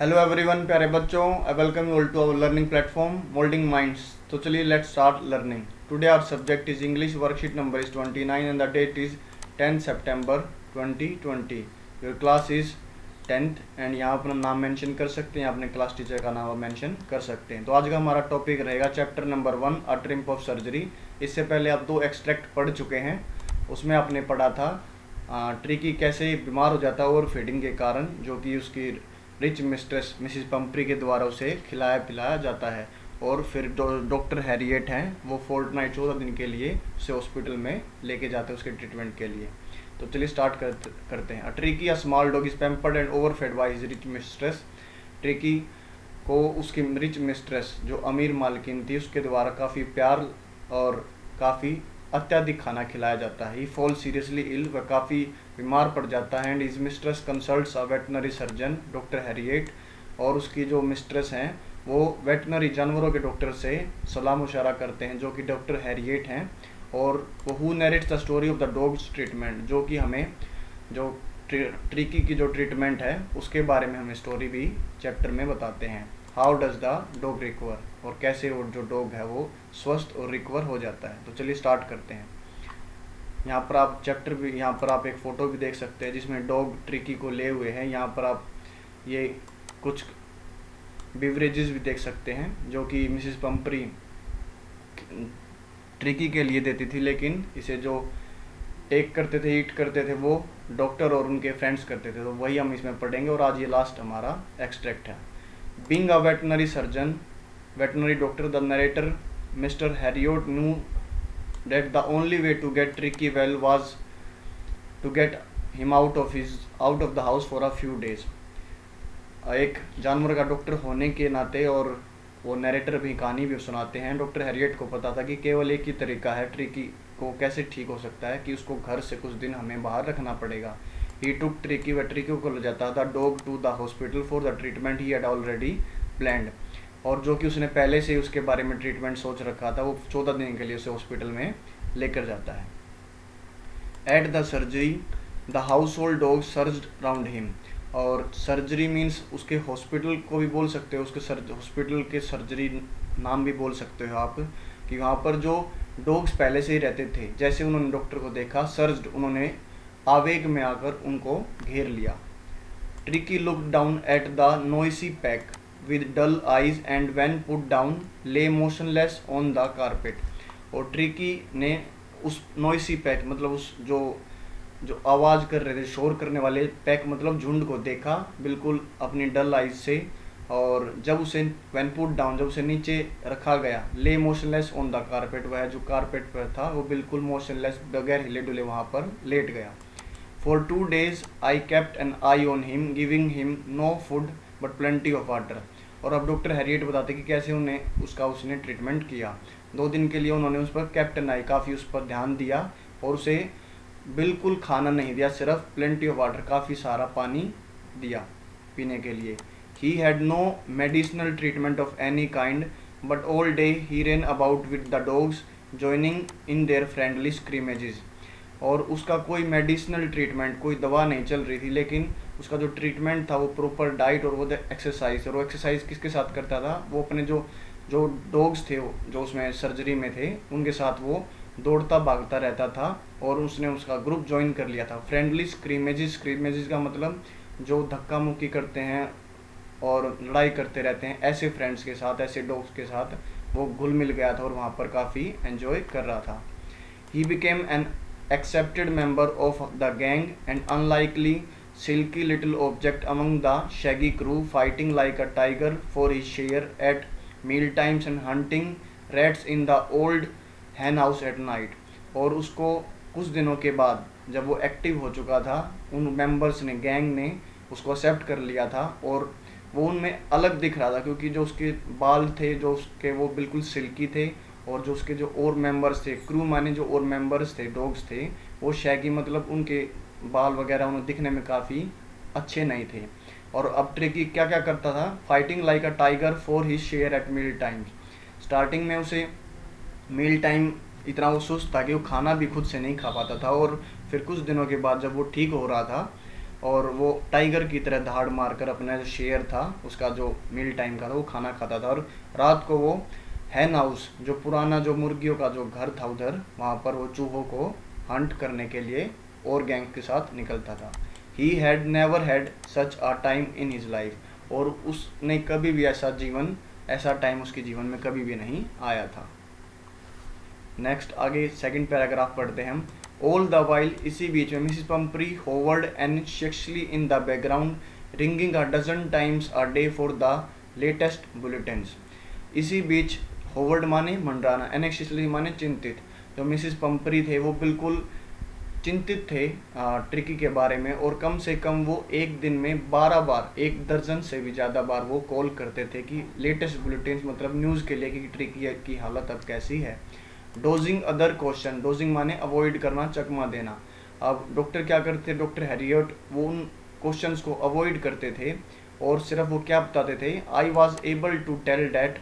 Hello everyone, प्यारे बच्चों, I welcome you all to our learning platform moulding minds. तो चलिए let's start learning. Today our subject is English, worksheet number is 29 and the date is 10 September 2020। Your class is 10th and यहाँ पर हम नाम mention कर सकते हैं, अपने क्लास टीचर का नाम मेंशन कर सकते हैं। तो आज का हमारा टॉपिक रहेगा chapter number 1, a triumph of surgery. इससे पहले आप 2 एक्सट्रैक्ट पढ़ चुके हैं। उसमें आपने पढ़ा था ट्रिकी कैसे बीमार हो जाता है ओवर फीडिंग के कारण, जो कि उसकी रिच मिस्ट्रेस मिसिस पंपरी के द्वारा उसे खिलाया पिलाया जाता है। और फिर डॉक्टर हैरियट हैं, वो फोर्टनाइट 14 दिन के लिए उसे हॉस्पिटल में लेके जाते हैं उसके ट्रीटमेंट के लिए। तो चलिए स्टार्ट करते हैं। Tricky, a small dog is pampered and overfed by his rich mistress. Tricky को उसकी रिच मिस्ट्रेस, जो अमीर मालकिन थी, उसके द्वारा काफ़ी प्यार और काफ़ी अत्यधिक खाना खिलाया जाता है। ही फॉल सीरियसली इल, वह काफ़ी बीमार पड़ जाता है। And his mistress consults a veterinary surgeon, doctor Harriet. और उसकी जो मिस्ट्रेस हैं वो वेटनरी जानवरों के डॉक्टर से सलाह मुशारा करते हैं, जो कि डॉक्टर हैरियट हैं। और वो who narrates the story of the dogs treatment, जो कि हमें जो ट्रिकी की जो ट्रीटमेंट है उसके बारे में हमें स्टोरी भी चैप्टर में बताते हैं। How does the dog recover, और कैसे वो जो डॉग है वो स्वस्थ और रिकवर हो जाता है। तो चलिए स्टार्ट करते हैं। यहाँ पर आप चैप्टर भी, यहाँ पर आप एक फ़ोटो भी देख सकते हैं जिसमें डॉग ट्रिकी को ले हुए हैं। यहाँ पर आप ये कुछ बिवरेजेस भी देख सकते हैं जो कि मिसिस पंपरी ट्रिकी के लिए देती थी, लेकिन इसे जो टेक करते थे, ईट करते थे, वो डॉक्टर और उनके फ्रेंड्स करते थे। तो वही हम इसमें पढ़ेंगे और आज ये लास्ट हमारा एक्सट्रैक्ट है। Being a veterinary surgeon, veterinary doctor, the narrator mister Harriet new that the only way to get Tricky well was to get him out of the house for a few days। एक जानवर का doctor होने के नाते, और वो narrator भी कहानी भी सुनाते हैं, डॉक्टर हैरियट को पता था कि केवल एक ही तरीका है ट्रिकी को कैसे ठीक हो सकता है, कि उसको घर से कुछ दिन हमें बाहर रखना पड़ेगा। ही टुक ट्रिकी, वह ट्रिकी को ले जाता था dog to the hospital for the treatment he had already planned. और जो कि उसने पहले से ही उसके बारे में ट्रीटमेंट सोच रखा था, वो 14 दिन के लिए उसे हॉस्पिटल में लेकर जाता है। At the surgery the house hold dog surged round him. और सर्जरी मीन्स उसके हॉस्पिटल को भी बोल सकते हो, उसके हॉस्पिटल के सर्जरी नाम भी बोल सकते हो आप, कि वहाँ पर जो डॉग्स पहले से ही रहते थे, जैसे उन्होंने डॉक्टर को देखा, सर्ज्ड, उन्होंने आवेग में आकर उनको घेर लिया। Tricky look down at the noisy pack with dull eyes and when put down lay motionless on the carpet। और ट्रिकी ने उस नॉइसी पैक, मतलब उस जो जो आवाज़ कर रहे थे, शोर करने वाले पैक मतलब झुंड को देखा बिल्कुल अपनी डल आइज से। और जब उसे when put down, जब उसे नीचे रखा गया, lay motionless on the carpet, वह जो कारपेट पर था वो बिल्कुल मोशनलेस, बगैर हिले डुले वहाँ पर लेट गया। For 2 days I kept an eye on him, giving him no food but plenty of water। और अब डॉक्टर हैरियट बताते कि कैसे उसने ट्रीटमेंट किया। 2 दिन के लिए उन्होंने उस पर कैप्टन आई, काफ़ी उस पर ध्यान दिया, और उसे बिल्कुल खाना नहीं दिया, सिर्फ प्लेंटी ऑफ वाटर, काफ़ी सारा पानी दिया पीने के लिए। He had no medicinal treatment of any kind but all day he ran about with the dogs joining in their friendly scrimmages. और उसका कोई मेडिसिनल ट्रीटमेंट, कोई दवा नहीं चल रही थी, लेकिन उसका जो ट्रीटमेंट था वो प्रॉपर डाइट और वो एक्सरसाइज। और वो एक्सरसाइज किसके साथ करता था, वो अपने जो जो डॉग्स थे जो उसमें सर्जरी में थे उनके साथ वो दौड़ता भागता रहता था। और उसने उसका ग्रुप ज्वाइन कर लिया था। फ्रेंडली स्क्रीमेजेस, स्क्रीमेजेस का मतलब जो धक्का मुक्की करते हैं और लड़ाई करते रहते हैं, ऐसे फ्रेंड्स के साथ, ऐसे डॉग्स के साथ वो घुल मिल गया था और वहाँ पर काफ़ी एंजॉय कर रहा था। He became an accepted member of the gang, an unlikely silky little object among the shaggy crew, fighting like a tiger for his share at meal times and hunting rats in the old hen house at night। और उसको कुछ दिनों के बाद जब वो active हो चुका था, उन मेंबर्स ने, गैंग ने उसको एक्सेप्ट कर लिया था, और वो उनमें अलग दिख रहा था क्योंकि जो उसके बाल थे, जो उसके वो बिल्कुल सिल्की थे, और जो उसके जो और मेंबर्स थे, क्रू माने जो और मेंबर्स थे, डॉग्स थे, वो शैगी, मतलब उनके बाल वगैरह उन्हें दिखने में काफ़ी अच्छे नहीं थे। और अब ट्रिकी क्या क्या करता था, fighting like a tiger for his share at meal times. Starting में उसे मील टाइम इतना वो सुस्त था कि वो खाना भी खुद से नहीं खा पाता था, और फिर कुछ दिनों के बाद जब वो ठीक हो रहा था और वो टाइगर की तरह दहाड़ मारकर अपना जो शेर था उसका जो मील टाइम का था वो खाना खाता था, और रात को वो हैन हाउस जो पुराना जो मुर्गियों का जो घर था उधर, वहाँ पर वो चूहों को हंट करने के लिए और गैंग के साथ निकलता था। He had never had such a time in his life, और उसने कभी भी ऐसा टाइम उसके जीवन में कभी भी नहीं आया था। नेक्स्ट आगे सेकंड पैराग्राफ पढ़ते हैं हम। ऑल द वाइल, इसी बीच में Mrs Pumphrey hovered anxiously in the background, ringing a dozen times a day for the latest bulletins. इसी बीच होवर्ड माने मंडराना, एनशियसली माने चिंतित। जो मिसिस पंपरी थे वो बिल्कुल चिंतित थे ट्रिकी के बारे में, और कम से कम वो एक दिन में 12 बार, 1 दर्जन से भी ज़्यादा बार वो कॉल करते थे कि लेटेस्ट बुलेटिन्स मतलब न्यूज़ के लिए कि ट्रिकी की हालत अब कैसी है। डोजिंग अदर क्वेश्चन, डोजिंग माने अवॉइड करना, चकमा देना। अब डॉक्टर क्या करते, डॉक्टर हैरियट वो उन क्वेश्चंस को अवॉइड करते थे, और सिर्फ वो क्या बताते थे, I was able to tell that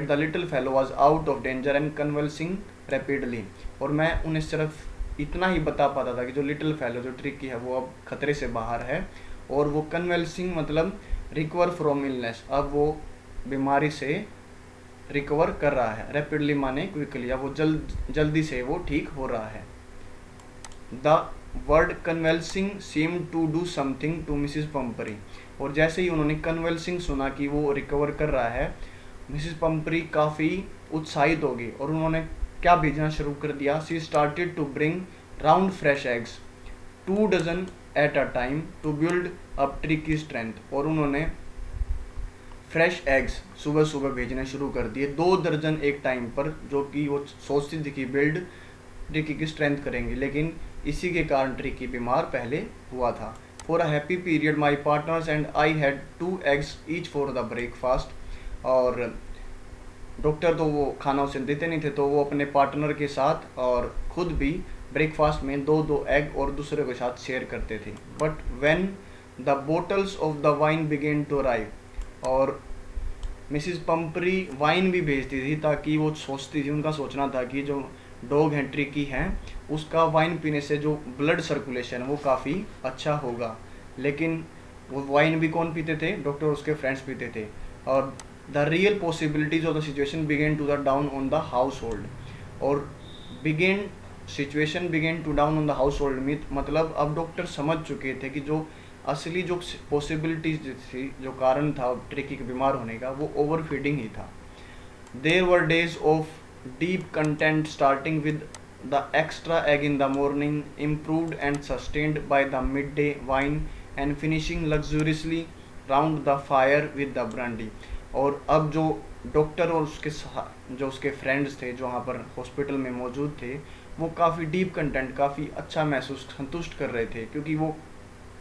the little fellow was out of danger and convalescing rapidly. और मैं उन्हें सिर्फ इतना ही बता पाता था कि जो लिटिल फेलो जो ट्रिकी है वो अब खतरे से बाहर है, और वो कन्वल्सिंग मतलब रिकवर फ्रॉम इलनेस, अब वो बीमारी से रिकवर कर रहा है। रैपिडली माने क्विकली, अब वो जल्दी से वो ठीक हो रहा है। The word convalescing seem to do something to Mrs Pumphrey, और जैसे ही उन्होंने कन्वल्सिंग सुना कि वो रिकवर कर रहा है, मिसिस पंपरी काफ़ी उत्साहित हो गई, और उन्होंने क्या भेजना शुरू कर दिया। She started to bring round fresh eggs 2 dozen at a time to build up Tricki strength, और उन्होंने फ्रेश एग्स सुबह सुबह भेजने शुरू कर दिए 2 दर्जन एक टाइम पर, जो कि वो सोचती थी कि बिल्ड ट्रिकी की स्ट्रेंथ करेंगे, लेकिन इसी के कारण ट्रिकी बीमार पहले हुआ था। For a happy period my partners and I had 2 eggs each for the breakfast. और डॉक्टर तो वो खाना उसे देते नहीं थे, तो वो अपने पार्टनर के साथ और खुद भी ब्रेकफास्ट में 2-2 एग और दूसरे के साथ शेयर करते थे। But when the bottles of the wine began to arrive, और मिसिस पंपरी वाइन भी भेजती थी ताकि वो सोचती थी, उनका सोचना था कि जो डॉग हैं ट्रिकी हैं उसका वाइन पीने से जो ब्लड सर्कुलेशन है वो काफ़ी अच्छा होगा। लेकिन वो वाइन भी कौन पीते थे, डॉक्टर और उसके फ्रेंड्स पीते थे। और the real possibilities of the situation began to the down on the household, और situation began to down on the household meet मतलब अब डॉक्टर समझ चुके थे कि जो असली जो पॉसिबिलिटीज थी, जो कारण था ट्रिकी के बीमार होने का, वो ओवर फीडिंग ही था। There were days of deep content starting with the extra egg in the morning, improved and sustained by the midday wine, and finishing luxuriously round the fire with the brandy. और अब जो doctor और उसके friends थे जो वहाँ पर hospital में मौजूद थे, वो काफ़ी डीप कंटेंट, काफ़ी अच्छा महसूस संतुष्ट कर रहे थे, क्योंकि वो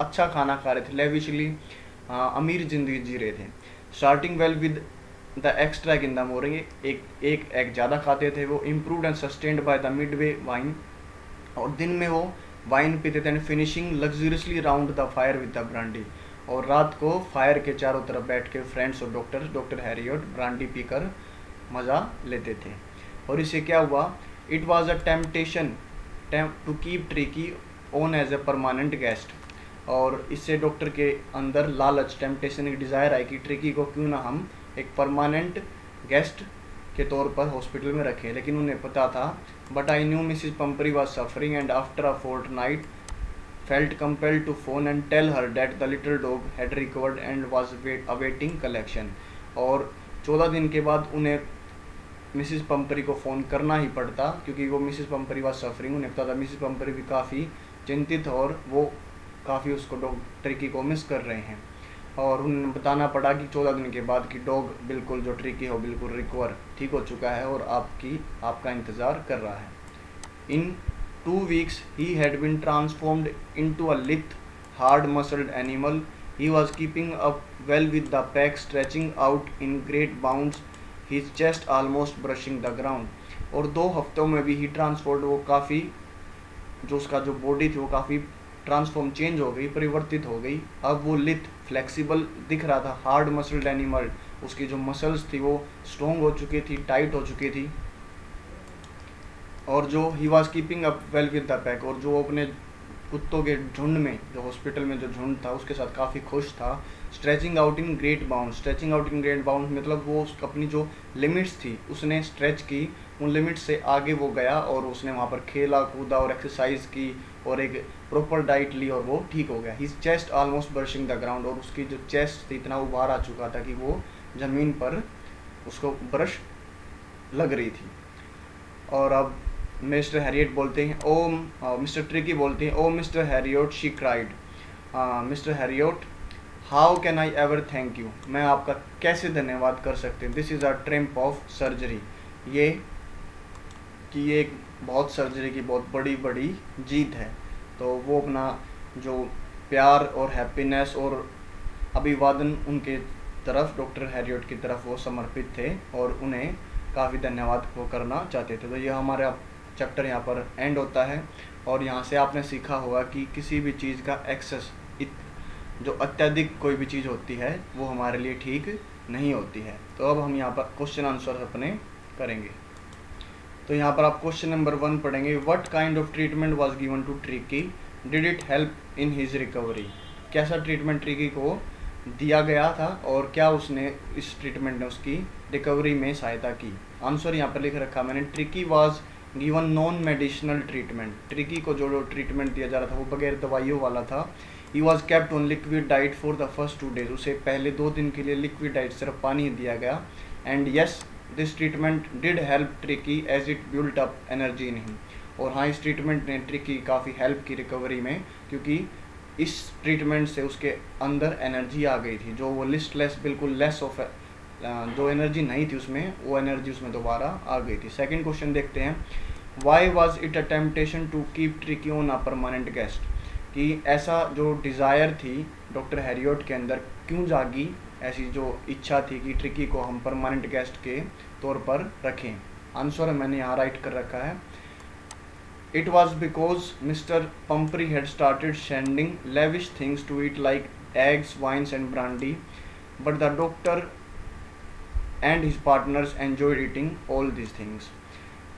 अच्छा खाना खा रहे थे, लेविशली अमीर ज़िंदगी जी रहे थे। Starting well with the extra egg in the morning, एक एग ज़्यादा खाते थे वो, improved and sustained by the mid way wine, और दिन में वो वाइन पीते थे। And finishing luxuriously round the fire with the brandy, और रात को फायर के चारों तरफ बैठ के फ्रेंड्स और डॉक्टर हैरियट ब्रांडी पीकर मज़ा लेते थे। और इससे क्या हुआ, it was a temptation to keep Tricki on as a permanent guest, और इससे डॉक्टर के अंदर लालच, टेम्पटेशन, एक डिज़ायर आई कि ट्रिकी को क्यों ना हम एक परमानेंट गेस्ट के तौर पर हॉस्पिटल में रखें। लेकिन उन्हें पता था, but I knew Mrs Pumphrey was suffering and after a fortnight felt compelled to phone and tell her that the little dog had recovered and was awaiting collection। और 14 दिन के बाद उन्हें मिसिस पंपरी को फ़ोन करना ही पड़ता, क्योंकि वो मिसिस पंपरी वाज सफरिंग, उन्हें पता था मिसिस पंपरी भी काफ़ी चिंतित और वो काफ़ी उसको डॉग ट्रिकी को मिस कर रहे हैं। और उन्हें बताना पड़ा कि 14 दिन के बाद कि डॉग बिल्कुल जो ट्रिकी हो बिल्कुल रिकवर ठीक हो चुका है और आपका इंतज़ार कर रहा है। इन 2 weeks he had been transformed into a lithe, hard-muscled animal. He was keeping up well with the pack, stretching out in great bounds, his chest almost brushing the ground। और 2 हफ्तों में भी ही ट्रांसफॉर्ड, वो काफ़ी जो उसका जो बॉडी थी वो काफ़ी ट्रांसफॉर्म, चेंज हो गई, परिवर्तित हो गई। अब वो लिथ, फ्लेक्सिबल दिख रहा था, हार्ड मसल्ड एनिमल, उसकी जो मसल्स थी वो स्ट्रॉन्ग हो चुकी थी, टाइट हो चुकी थी। और जो he was keeping up well with the pack, और जो अपने कुत्तों के झुंड में, जो हॉस्पिटल में जो झुंड था उसके साथ काफ़ी खुश था। Stretching out in great bound, stretching out in great bound मतलब वो अपनी जो लिमिट्स थी उसने स्ट्रेच की, उन लिमिट्स से आगे वो गया और उसने वहाँ पर खेला कूदा और एक्सरसाइज की और एक प्रॉपर डाइट ली और वो ठीक हो गया। His chest almost brushing the ground, और उसकी जो चेस्ट थी इतना उबार आ चुका था कि वो ज़मीन पर उसको ब्रश लग रही थी। और अब मिस्टर हैरियट बोलते हैं, ओ मिस्टर ट्रिकी बोलते हैं, oh Mr Herriot she cried, Mr Herriot how can I ever thank you, मैं आपका कैसे धन्यवाद कर सकते हैं। This is a triumph of surgery, ये कि ये एक बहुत सर्जरी की बहुत बड़ी जीत है। तो वो अपना जो प्यार और हैप्पीनेस और अभिवादन उनके तरफ, डॉक्टर हैरियट की तरफ वो समर्पित थे और उन्हें काफ़ी धन्यवाद वो करना चाहते थे। तो ये हमारा चैप्टर यहाँ पर एंड होता है और यहाँ से आपने सीखा होगा कि किसी भी चीज़ का एक्सेस, जो अत्यधिक कोई भी चीज़ होती है वो हमारे लिए ठीक नहीं होती है। तो अब हम यहाँ पर क्वेश्चन आंसर अपने करेंगे। तो यहाँ पर आप क्वेश्चन नंबर 1 पढ़ेंगे, what kind of treatment was given to Tricki, did it help in his recovery, कैसा ट्रीटमेंट ट्रिकी को दिया गया था और क्या उसने इस ट्रीटमेंट ने उसकी रिकवरी में सहायता की। आंसर यहाँ पर लिख रखा मैंने, tricky was given non medicinal treatment, Tricki को जो ट्रीटमेंट दिया जा रहा था वो बगैर दवाइयों वाला था। He was kept on liquid diet for the first 2 days, उसे पहले 2 दिन के लिए लिक्विड डाइट सिर्फ पानी दिया गया। And yes this treatment did help Tricki as it built up energy in him, और हाँ इस ट्रीटमेंट ने ट्रिकी काफ़ी हेल्प की रिकवरी में, क्योंकि इस ट्रीटमेंट से उसके अंदर एनर्जी आ गई थी, जो वो लिस्टलेस बिल्कुल लेस ऑफ जो एनर्जी नहीं थी उसमें, वो एनर्जी उसमें दोबारा आ गई थी। सेकंड क्वेश्चन देखते हैं, why was it a temptation to keep Tricki on a permanent guest, कि ऐसा जो डिज़ायर थी डॉक्टर हैरियट के अंदर क्यों जागी, ऐसी जो इच्छा थी कि ट्रिकी को हम परमानेंट गेस्ट के तौर पर रखें। आंसर मैंने यहाँ राइट कर रखा है, it was because Mr Pumphrey had started sending lavish things to eat like eggs, wines and brandy, but the doctor and his partners enjoyed eating all this things.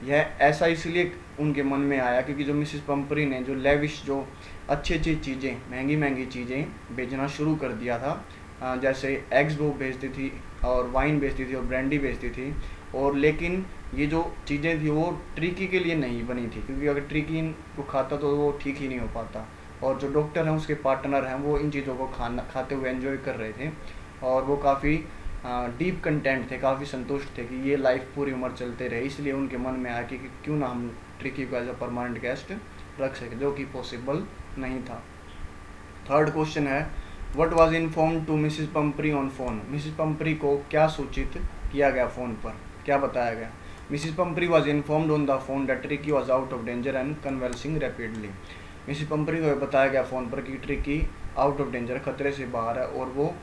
यह ऐसा इसलिए उनके मन में आया क्योंकि जो मिसिस पंपरी ने जो लेविश, जो अच्छी चीज़ें, महंगी चीज़ें बेचना शुरू कर दिया था, जैसे एग्स वो बेचती थी और वाइन बेचती थी और ब्रांडी बेचती थी, और लेकिन ये जो चीज़ें थी वो ट्रिकी के लिए नहीं बनी थी, क्योंकि अगर ट्रिकी को खाता तो वो ठीक ही नहीं हो पाता, और जो डॉक्टर हैं उसके पार्टनर हैं वो इन चीज़ों को खाते हुए एंजॉय कर रहे थे और वो काफ़ी डीप कंटेंट थे, काफ़ी संतुष्ट थे कि ये लाइफ पूरी उम्र चलते रहे। इसलिए उनके मन में आया कि क्यों ना हम ट्रिकी को एज अ परमानेंट गेस्ट रख सकें, जो कि पॉसिबल नहीं था। थर्ड क्वेश्चन है, what was informed to Mrs Pumphrey on phone, Mrs Pumphrey को क्या सूचित किया गया फ़ोन पर, क्या बताया गया। Mrs Pumphrey was informed on the phone that Tricki was out of danger and convalescing rapidly, Mrs Pumphrey को बताया गया फ़ोन पर कि ट्रिकी आउट ऑफ डेंजर, खतरे से बाहर है और वो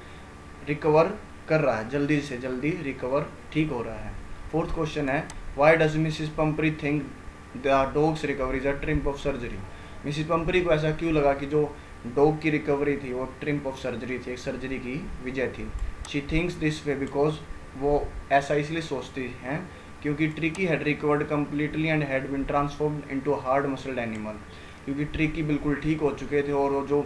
रिकवर कर रहा है, जल्दी से जल्दी रिकवर ठीक हो रहा है। फोर्थ क्वेश्चन है, why does Mrs Pumphrey think the dog's recovery is a triumph of surgery, Mrs Pumphrey को ऐसा क्यों लगा कि जो डॉग की रिकवरी थी वो ट्रिम्प ऑफ सर्जरी थी, एक सर्जरी की विजय थी। She thinks this way because, वो ऐसा इसलिए सोचती हैं क्योंकि Tricki had recovered completely and had been transformed into hard muscled animal, क्योंकि ट्रिकी बिल्कुल ठीक हो चुके थे और वो जो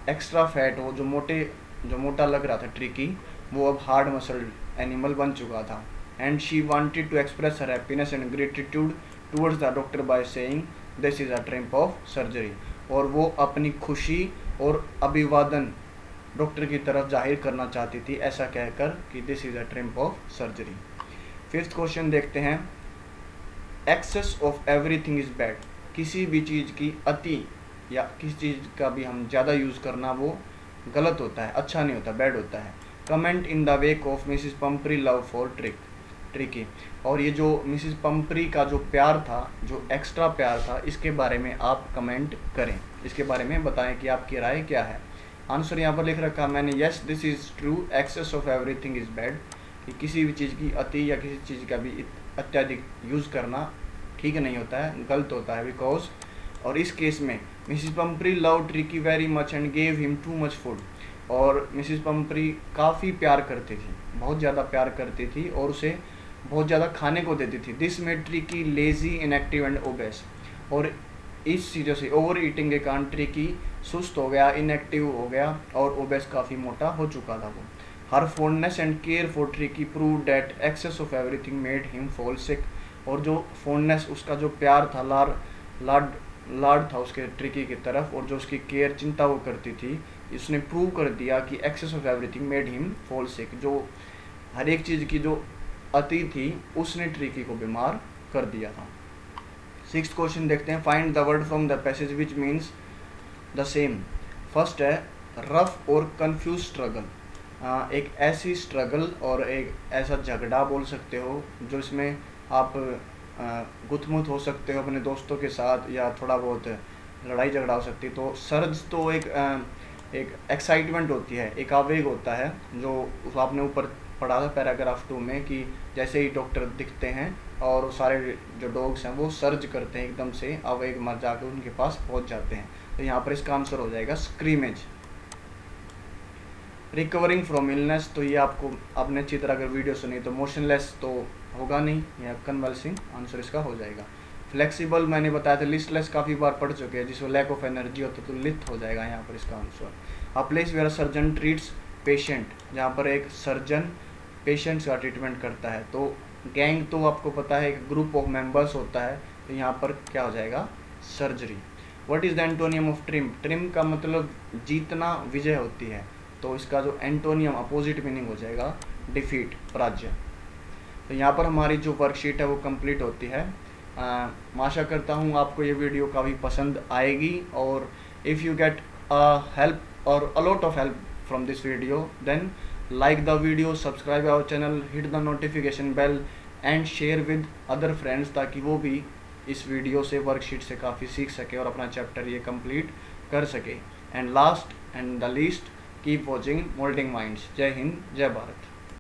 एक्स्ट्रा फैट, वो जो मोटा लग रहा था ट्रिकी, वो अब हार्ड मसल्ड एनिमल बन चुका था। And she wanted to express her happiness and gratitude towards the doctor by saying this is a triumph of surgery, और वो अपनी खुशी और अभिवादन डॉक्टर की तरफ जाहिर करना चाहती थी, ऐसा कहकर कि this is a triumph of surgery. Fifth question देखते हैं, excess of everything is bad, किसी भी चीज़ की अति या किसी चीज़ का भी हम ज़्यादा यूज़ करना वो गलत होता है, अच्छा नहीं होता, बैड होता है। Comment in the wake of Mrs Pumphrey love for Tricki, और ये जो मिसिस पंपरी का जो प्यार था, जो एक्स्ट्रा प्यार था, इसके बारे में आप कमेंट करें, इसके बारे में बताएं कि आपकी राय क्या है। आंसर यहाँ पर लिख रखा मैंने, yes this is true, excess of everything is bad, कि किसी भी चीज़ की अति या किसी चीज़ का भी अत्यधिक यूज़ करना ठीक नहीं होता है, गलत होता है। बिकॉज, और इस केस में Mrs Pumphrey love Tricki very much and gave him too much food, और मिसिस पंपरी काफ़ी प्यार करती थी, बहुत ज़्यादा प्यार करती थी और उसे बहुत ज़्यादा खाने को देती थी। This made Tricki lazy, inactive and obese, और इस चीज़ों से ओवर ईटिंग के कारण ट्रिकी सुस्त हो गया, इनएक्टिव हो गया और ओबेस काफ़ी मोटा हो चुका था वो। Her fondness and care for Tricki proved that excess of everything made him fall sick. और जो फॉन्डनेस, उसका जो प्यार था, लाड था उसके ट्रिकी की तरफ, और जो उसकी केयर, चिंता वो करती थी, इसने प्रूव कर दिया कि excess of everything made him fall sick. जो हर एक चीज़ की जो अति थी उसने ट्रिकी को बीमार कर दिया था। 6th क्वेश्चन देखते हैं। Find the word from the passage which means the same. First है रफ और कंफ्यूज स्ट्रगल। एक ऐसी स्ट्रगल और एक ऐसा झगड़ा बोल सकते हो जो इसमें आप गुथमुथ हो सकते हो अपने दोस्तों के साथ, या थोड़ा बहुत लड़ाई झगड़ा हो सकती है। तो सर्ज तो एक एक्साइटमेंट होती है, एक आवेग होता है, जो आपने ऊपर पढ़ा था पैराग्राफ 2 में कि जैसे ही डॉक्टर दिखते हैं और वो सारे जो डॉग्स हैं वो सर्ज करते हैं, एकदम से आवेग मर जाकर उनके पास पहुंच जाते हैं। तो यहाँ पर इसका आंसर हो जाएगा स्क्रीमेज। रिकवरिंग फ्रॉम इलनेस, तो ये आपने अच्छी तरह अगर वीडियो सुनी तो मोशनलेस तो होगा नहीं, या कन्वल्सिंग आंसर इसका हो जाएगा। फ्लेक्सिबल मैंने बताया था, लिस्टलेस काफ़ी बार पढ़ चुके हैं, जिसको लैक ऑफ एनर्जी होता तो लिथ हो जाएगा यहाँ पर इसका answer. A place where surgeon treats patient, जहाँ पर एक सर्जन पेशेंट्स का ट्रीटमेंट करता है। तो गैंग तो आपको पता है एक ग्रुप ऑफ मेंबर्स होता है, तो यहाँ पर क्या हो जाएगा surgery. What is the antonym of trim? Trim का मतलब जीतना, विजय होती है, तो इसका जो एंटोनियम अपोजिट मीनिंग हो जाएगा डिफीट, पराजय। तो यहाँ पर हमारी जो वर्कशीट है वो कंप्लीट होती है। मैं आशा करता हूँ आपको ये वीडियो काफ़ी पसंद आएगी, और if you get help or a lot of help from this video, then like the video, subscribe our channel, hit the notification bell and share with other friends, ताकि वो भी इस वीडियो से, वर्कशीट से काफ़ी सीख सके और अपना चैप्टर ये कंप्लीट कर सके। And last and the least, keep watching moulding minds. जय हिंद, जय भारत।